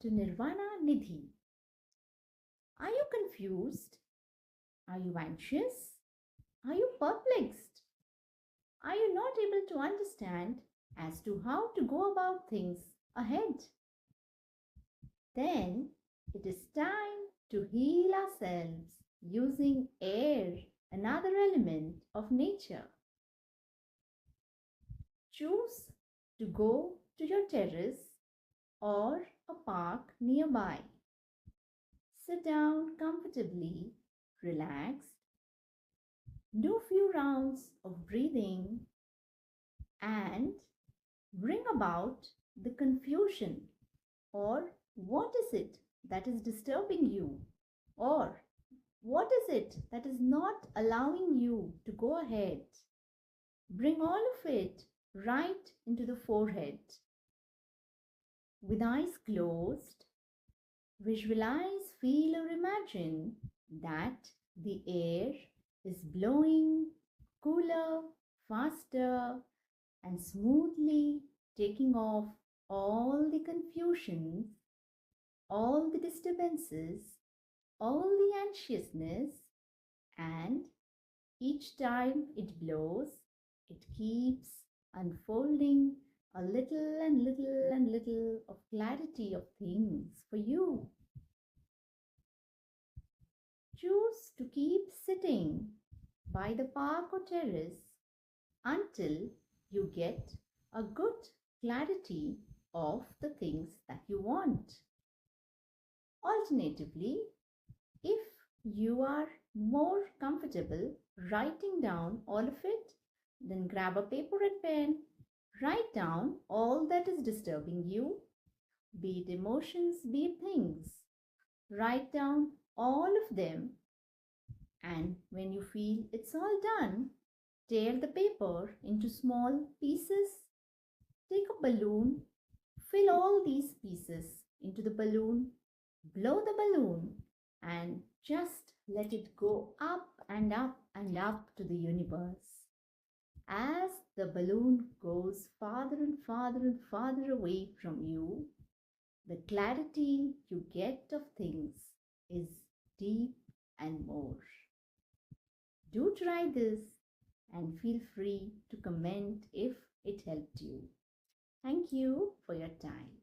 to Nirvana Nidhi. Are you confused? Are you anxious? Are you perplexed? Are you not able to understand as to how to go about things ahead? Then it is time to heal ourselves using air, another element of nature. Choose to go to your terrace or a park nearby. Sit down comfortably, relax, do a few rounds of breathing, and bring about the confusion, or what is it that is disturbing you, or what is it that is not allowing you to go ahead. Bring all of it right into the forehead. With eyes closed, visualize, feel, or imagine that the air is blowing cooler, faster, and smoothly taking off all the confusions, all the disturbances, all the anxiousness, and each time it blows, it keeps unfolding a little and little and little of clarity of things for you. Choose to keep sitting by the park or terrace until you get a good clarity of the things that you want. Alternatively, if you are more comfortable writing down all of it, then grab a paper and pen, write down all that is disturbing you, be it emotions, be it things. Write down all of them, and when you feel it's all done, tear the paper into small pieces. Take a balloon, fill all these pieces into the balloon, blow the balloon, and just let it go up and up and up to the universe. As the balloon goes farther and farther and farther away from you, the clarity you get of things is deep and more. Do try this and feel free to comment if it helped you. Thank you for your time.